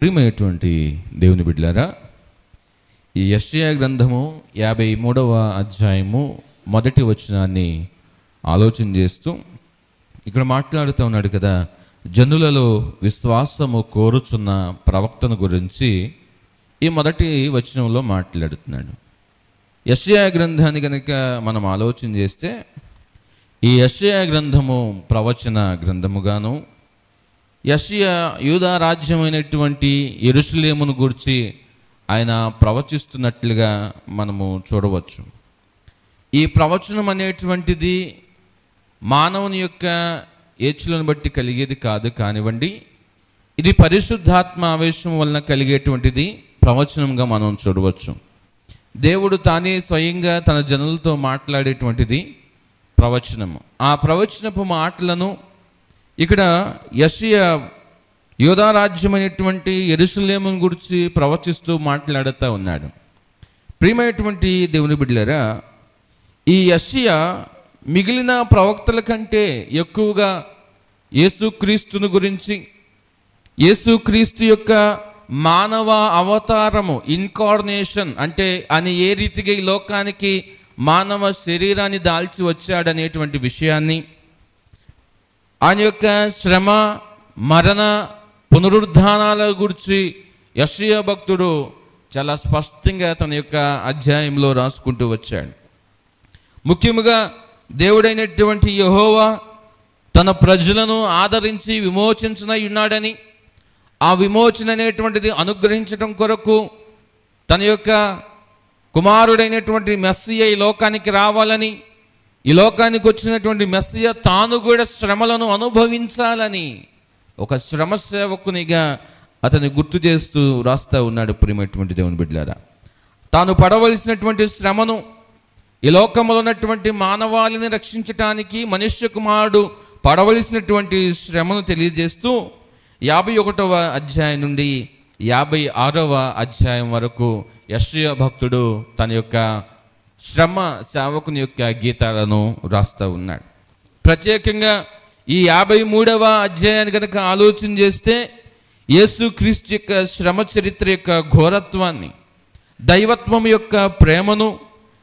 ప్రియమైనటువంటి దేవుని బిడ్డలారా, ఈ యెషయా గ్రంథము 53వ అధ్యాయము మొదటి వచనాన్ని ఆలోచన చేస్తూ ఇక్కడ మాట్లాడుతూ ఉన్నాడు కదా, జనులలో విశ్వాసము కోరుచున్న ప్రవక్తను గురించి ఈ మొదటి వచనంలో మాట్లాడుతున్నాడు. యెషయా గ్రంథాన్ని కనుక మనం ఆలోచన చేస్తే ఈ యెషయా గ్రంథము ప్రవచన గ్రంథముగాను, యెషయా యూదా రాజ్యమైనటువంటి యెరూషలేమును గురించి ఆయన ప్రవచిస్తున్నట్లుగా మనము చూడవచ్చు. ఈ ప్రవచనం అనేటువంటిది మానవుని యొక్క ఏచ్చులను బట్టి కలిగేది కాదు కానివ్వండి, ఇది పరిశుద్ధాత్మ ఆవేశం వలన కలిగేటువంటిది ప్రవచనంగా మనం చూడవచ్చు. దేవుడు తానే స్వయంగా తన జనులతో మాట్లాడేటువంటిది ప్రవచనము. ఆ ప్రవచనపు మాటలను ఇక్కడ యెషయా యూదా రాజ్యమైనటువంటి యెరూషలేమును గురించి ప్రవచిస్తూ మాట్లాడుతూ ఉన్నాడు. ప్రియమైనటువంటి దేవుని బిడ్డలారా, ఈ యెషయా మిగిలిన ప్రవక్తల కంటే ఎక్కువగా యేసుక్రీస్తుని గురించి, యేసుక్రీస్తు యొక్క మానవ అవతారము, ఇన్కార్నేషన్ అంటే ఆయన ఏ రీతిగా ఈ లోకానికి మానవ శరీరాన్ని దాల్చి వచ్చాడనేటువంటి విషయాన్ని, ఆయన యొక్క శ్రమ, మరణ, పునరుద్ధానాల గురించి యెషయా భక్తుడు చాలా స్పష్టంగా తన యొక్క అధ్యాయంలో రాసుకుంటూ వచ్చాడు. ముఖ్యముగా దేవుడైనటువంటి యెహోవా తన ప్రజలను ఆదరించి విమోచించనై ఉన్నాడని, ఆ విమోచన అనేటువంటిది అనుగ్రహించడం కొరకు తన యొక్క కుమారుడైనటువంటి మెస్సియా ఈ లోకానికి రావాలని, ఈ లోకానికి వచ్చినటువంటి మెస్సియా తాను కూడా శ్రమలను అనుభవించాలని ఒక శ్రమ సేవకునిగా అతన్ని గుర్తు చేస్తూ రాస్తూ ఉన్నాడు. ప్రియమైనటువంటి దేవుని బిడ్డలారా, తాను పడవలసినటువంటి శ్రమను, ఈ లోకంలో ఉన్నటువంటి మానవాళిని రక్షించటానికి మనుష్య కుమారుడు పడవలసినటువంటి శ్రమను తెలియజేస్తూ 51వ అధ్యాయం నుండి 56వ అధ్యాయం వరకు యెషయా భక్తుడు తన యొక్క శ్రమ సేవకుని యొక్క గీతాలను రాస్తూ ఉన్నాడు. ప్రత్యేకంగా ఈ 53వ అధ్యాయాన్ని కనుక ఆలోచన చేస్తే యేసుక్రీస్తు యొక్క శ్రమ చరిత్ర యొక్క ఘోరత్వాన్ని, దైవత్వం యొక్క ప్రేమను,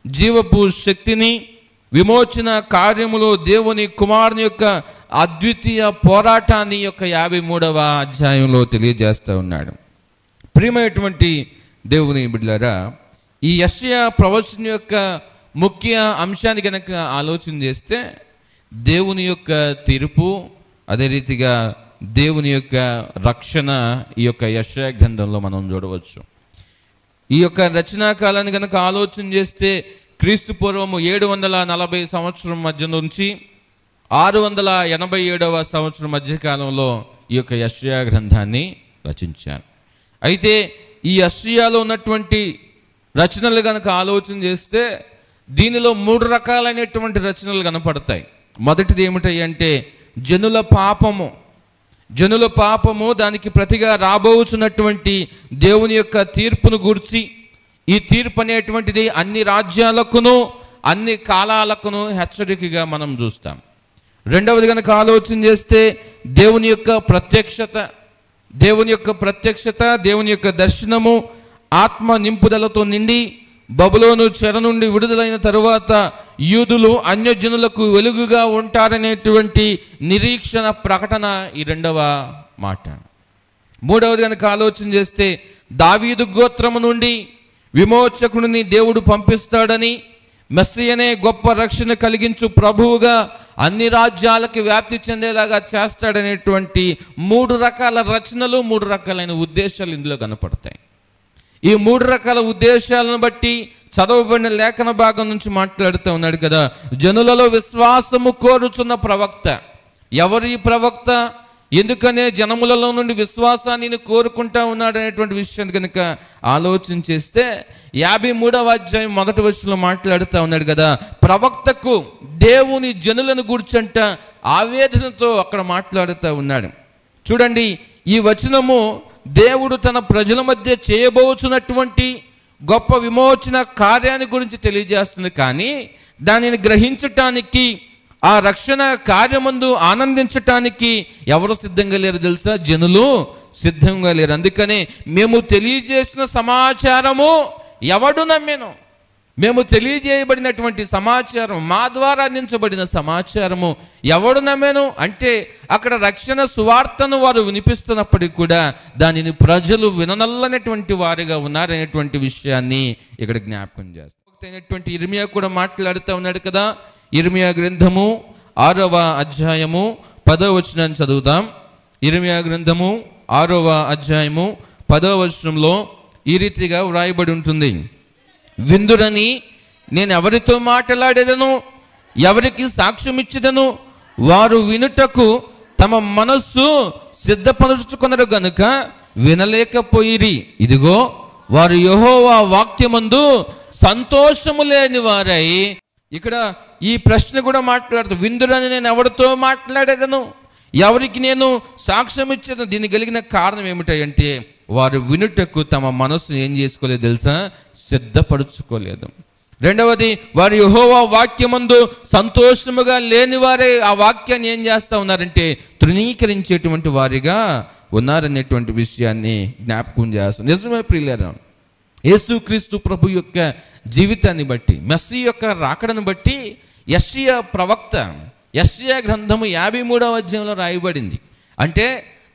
జీవపు శక్తిని, విమోచన కార్యములో దేవుని కుమారుని యొక్క అద్వితీయ పోరాటాన్ని యొక్క 53వ అధ్యాయంలో తెలియజేస్తూ ఉన్నాడు. ప్రియమైనటువంటి దేవుని బిడ్డలారా, ఈ యెషయా ప్రవచనం యొక్క ముఖ్య అంశాన్ని కనుక ఆలోచన చేస్తే దేవుని యొక్క తీర్పు, అదే రీతిగా దేవుని యొక్క రక్షణ ఈ యొక్క యెషయా గ్రంథంలో మనం చూడవచ్చు. ఈ యొక్క రచనా కాలాన్ని కనుక ఆలోచన చేస్తే క్రీస్తు పూర్వము 740 సంవత్సరం మధ్య నుంచి 687వ సంవత్సరం మధ్యకాలంలో ఈ యొక్క యెషయా గ్రంథాన్ని రచించారు. అయితే ఈ యెషయాలో ఉన్నటువంటి రచనలు కనుక ఆలోచన చేస్తే దీనిలో 3 రకాలైనటువంటి రచనలు కనపడతాయి. మొదటిది ఏమిటంటే జనుల పాపము, దానికి ప్రతిగా రాబోతున్నటువంటి దేవుని యొక్క తీర్పును గూర్చి, ఈ తీర్పు అనేటువంటిది అన్ని రాజ్యాలకును అన్ని కాలాలకును హెచ్చరికగా మనం చూస్తాం. రెండవది కనుక ఆలోచన చేస్తే దేవుని యొక్క ప్రత్యక్షత, దేవుని యొక్క దర్శనము, ఆత్మ నింపుదలతో నిండి బబులోను చెర నుండి విడుదలైన తరువాత యూదులు అన్యజనులకు వెలుగుగా ఉంటారనేటువంటి నిరీక్షణ ప్రకటన ఈ రెండవ మాట. మూడవది కనుక ఆలోచన చేస్తే దావీదు గోత్రము నుండి విమోచకుడిని దేవుడు పంపిస్తాడని, మెస్సియనే గొప్ప రక్షణ కలిగించు ప్రభువుగా అన్ని రాజ్యాలకి వ్యాప్తి చెందేలాగా చేస్తాడనేటువంటి 3 రకాల రచనలు, 3 రకాలైన ఉద్దేశాలు ఇందులో కనపడతాయి. ఈ 3 రకాల ఉద్దేశాలను బట్టి చదవబడిన లేఖన భాగం నుంచి మాట్లాడుతూ ఉన్నాడు కదా, జనులలో విశ్వాసము కోరుచున్న ప్రవక్త. ఎవరి ప్రవక్త? ఎందుకనే జనములలో నుండి విశ్వాసాన్ని కోరుకుంటా ఉన్నాడు అనేటువంటి విషయాన్ని కనుక ఆలోచన చేస్తే 53వ అధ్యాయం మొదటి వచనంలో మాట్లాడుతూ ఉన్నాడు కదా, ప్రవక్తకు దేవుని జనులను గూర్చంట ఆవేదనతో అక్కడ మాట్లాడుతూ ఉన్నాడు. చూడండి, ఈ వచనము దేవుడు తన ప్రజల మధ్య చేయబోచున్నటువంటి గొప్ప విమోచన కార్యాన్ని గురించి తెలియజేస్తుంది. కానీ దానిని గ్రహించటానికి, ఆ రక్షణ కార్యమందు ఆనందించటానికి ఎవరు సిద్ధంగా లేరు తెలుసా? జనులు సిద్ధంగా లేరు. అందుకనే మేము తెలియజేసిన సమాచారము ఎవడు నమ్మెను? మేము తెలియజేయబడినటువంటి సమాచారం, మా ద్వారా అందించబడిన సమాచారము ఎవడు నమ్మెను అంటే అక్కడ రక్షణ సువార్తను వారు వినిపిస్తున్నప్పటికీ కూడా దానిని ప్రజలు విననల్లనటువంటి వారిగా ఉన్నారనేటువంటి విషయాన్ని ఇక్కడ జ్ఞాపకం చేస్తారు. ఇర్మియా కూడా మాట్లాడుతూ ఉన్నాడు కదా. ఇర్మియా గ్రంథము 6వ అధ్యాయము 10వ వచనాన్ని చదువుతాం. ఇర్మియా గ్రంథము 6వ అధ్యాయము 10వ వచనంలో ఈ రీతిగా వ్రాయబడి ఉంటుంది. విందురని నేను ఎవరితో మాట్లాడేదను, ఎవరికి సాక్ష్యం ఇచ్చేదను, వారు వినుటకు తమ మనస్సు సిద్ధపరుచుకున్నారు గనుక వినలేకపోయిరి. ఇదిగో వారు యెహోవా వాక్యమందు సంతోషము లేని వారై. ఇక్కడ ఈ ప్రశ్న కూడా మాట్లాడుతూ, విందురని నేను ఎవరితో మాట్లాడేదను, ఎవరికి నేను సాక్ష్యం ఇచ్చేదను. దీనికి కలిగిన కారణం ఏమిటంటే వారు వినుటకు తమ మనస్సును ఏం చేసుకోలేదు తెలుసా? సిద్ధపరచుకోలేదు. రెండవది, వారు యెహోవా వాక్యమందు సంతోషముగా లేని వారే ఆ వాక్యాన్ని ఏం చేస్తూ ఉన్నారంటే తృణీకరించేటువంటి వారిగా ఉన్నారనేటువంటి విషయాన్ని జ్ఞాపకం చేస్తాం. నిజమే ప్రియులారా, యేసుక్రీస్తు ప్రభు యొక్క జీవితాన్ని బట్టి, మెస్సీ యొక్క రాకడను బట్టి యెషయా ప్రవక్త, యెషయా గ్రంథము 53వ అధ్యాయంలో రాయబడింది. అంటే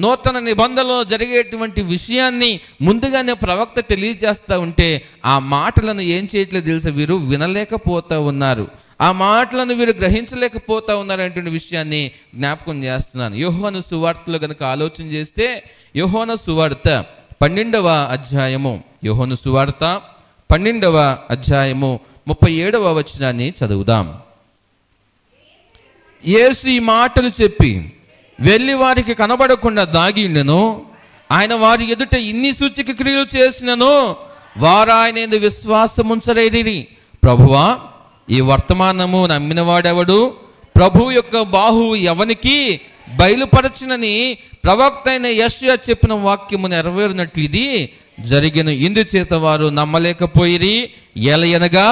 నూతన నిబంధనలో జరిగేటువంటి విషయాన్ని ముందుగానే ప్రవక్త తెలియజేస్తూ ఉంటే ఆ మాటలను ఏం చేయట్లేదు తెలుసా? వీరు వినలేకపోతూ ఉన్నారు, ఆ మాటలను వీరు గ్రహించలేకపోతూ ఉన్నారు అనేటువంటి విషయాన్ని జ్ఞాపకం చేస్తున్నాను. యోహాను సువార్తలో కనుక ఆలోచన చేస్తే, యోహాను సువార్త 12వ అధ్యాయము, యోహాను సువార్త 12వ అధ్యాయము 37వ వచనాన్ని చదువుదాం. యేసు ఈ మాటలు చెప్పి వెళ్ళి వారికి కనబడకుండా దాగి ఉండెను. ఆయన వారి ఎదుట ఇన్ని సూచక క్రియలు చేసినను వారు ఆయన యందు విశ్వాసం ఉంచలేరిరి. ప్రభువా, ఈ వర్తమానము నమ్మినవాడెవడు? ప్రభు యొక్క బాహువు ఎవనికి బయలుపరచునని ప్రవక్త అయిన యెషయా చెప్పిన వాక్యము నెరవేరినట్లు ఇది జరిగిన. ఇందుచేత వారు నమ్మలేకపోయిరి. ఎలయనగా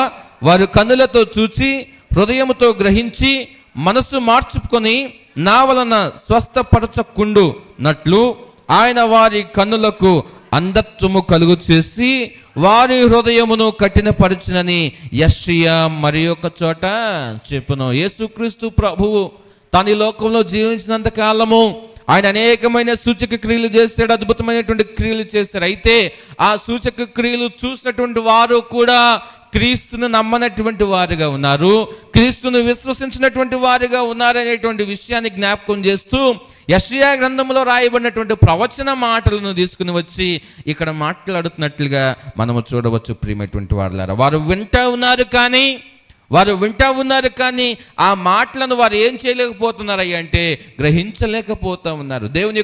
వారు కన్నులతో చూచి హృదయముతో గ్రహించి మనసు మార్చుకొని నా వలన స్వస్థపరచకుండునట్లు ఆయన వారి కన్నులకు అంధత్వము కలుగు చేసి వారి హృదయమును కఠినపరచునని యెషయా మరి ఒక చోట చెప్పును. యేసుక్రీస్తు ప్రభువు తాను ఈ లోకంలో జీవించినంత కాలము ఆయన అనేకమైన సూచక క్రియలు చేశాడు, అద్భుతమైనటువంటి క్రియలు చేశారు. అయితే ఆ సూచక క్రియలు చూసినటువంటి వారు కూడా క్రీస్తును నమ్మనటువంటి వారుగా ఉన్నారు, క్రీస్తును విశ్వసించినటువంటి వారుగా ఉన్నారనేటువంటి విషయాన్ని జ్ఞాపకం చేస్తూ యెషయా గ్రంథంలో రాయబడినటువంటి ప్రవచన మాటలను తీసుకుని వచ్చి ఇక్కడ మాట్లాడుతున్నట్లుగా మనము చూడవచ్చు. ప్రియమైనటువంటి వారులారా, వారు వింటూ ఉన్నారు కానీ ఆ మాటలను వారు ఏం చేయలేకపోతున్నారు అంటే గ్రహించలేకపోతూ ఉన్నారు. దేవుని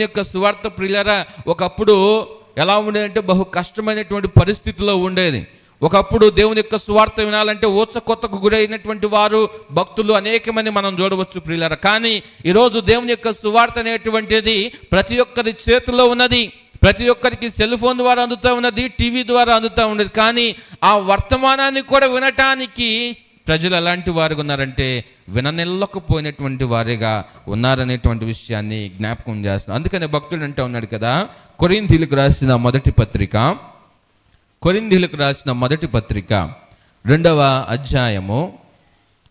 యొక్క సువార్త ప్రియులారా ఒకప్పుడు ఎలా ఉండేదంటే బహు కష్టమైనటువంటి పరిస్థితిలో ఉండేది. ఒకప్పుడు దేవుని యొక్క సువార్త వినాలంటే ఊచకొత్తకు గురైనటువంటి వారు, భక్తులు అనేకమంది మనం చూడవచ్చు ప్రియులారా. కానీ ఈరోజు దేవుని యొక్క సువార్త అనేటువంటిది ప్రతి ఒక్కరి చేతుల్లో ఉన్నది, ప్రతి ఒక్కరికి సెల్ ఫోన్ ద్వారా అందుతూ ఉన్నది, టీవీ ద్వారా అందుతూ ఉన్నది. కానీ ఆ వర్తమానాన్ని కూడా వినటానికి ప్రజలు ఎలాంటి వారుగా ఉన్నారంటే విననిల్లకపోయినటువంటి వారిగా ఉన్నారనేటువంటి విషయాన్ని జ్ఞాపకం చేస్తున్నారు. అందుకనే భక్తుడు అంటూ ఉన్నాడు కదా, కొరింథీయులకు రాసిన మొదటి పత్రిక 2వ అధ్యాయము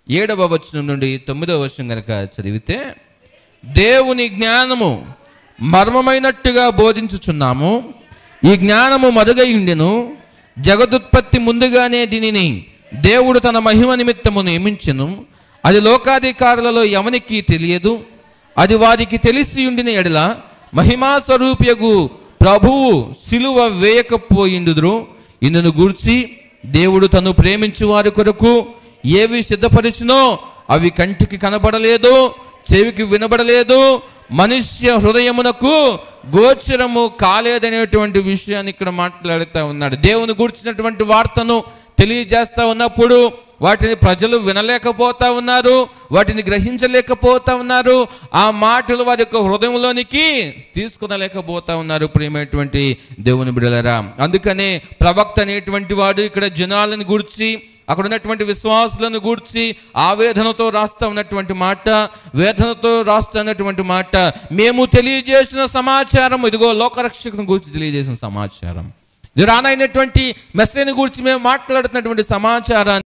7వ వచనం నుండి 9వ వచనం కనుక చదివితే, దేవుని జ్ఞానము మర్మమైనట్టుగా బోధించుచున్నాము. ఈ జ్ఞానము మరుగై ఉండెను. జగదుత్పత్తి ముందుగానే దీనిని దేవుడు తన మహిమ నిమిత్తము నియమించెను. అది లోకాధికారులలో ఎవనికి తెలియదు. అది వారికి తెలిసి ఉండిన ఎడల మహిమా స్వరూపియగు ప్రభువు సిలువ వేయకపోయిండుదురు. ఇందును గూర్చి దేవుడు తను ప్రేమించు వారి కొరకు ఏవి సిద్ధపరిచినో అవి కంటికి కనబడలేదు, చెవికి వినబడలేదు, మనుష్య హృదయమునకు గోచరము కాలేదనేటువంటి విషయాన్ని ఇక్కడ మాట్లాడుతూ ఉన్నాడు. దేవుని గూర్చినటువంటి వార్తను తెలియజేస్తా ఉన్నప్పుడు వాటిని ప్రజలు వినలేకపోతా ఉన్నారు, వాటిని గ్రహించలేకపోతా ఉన్నారు, ఆ మాటలు వారి యొక్క హృదయంలోనికి తీసుకునలేకపోతా ఉన్నారు. ప్రియమైనటువంటి దేవుని బిడ్డలారా, అందుకనే ప్రవక్త అనేటువంటి వాడు ఇక్కడ జనాలను గూర్చి అక్కడ ఉన్నటువంటి విశ్వాసులను గూర్చి ఆవేదనతో రాస్తా ఉన్నటువంటి మాట, వేదనతో రాస్తా ఉన్నటువంటి మాట, మేము తెలియజేసిన సమాచారం ఇదిగో లోకరక్షకుని గురించి తెలియజేసిన సమాచారం, రానైనటువంటి మెస్సీని గురించి మేము మాట్లాడుతున్నటువంటి సమాచారాన్ని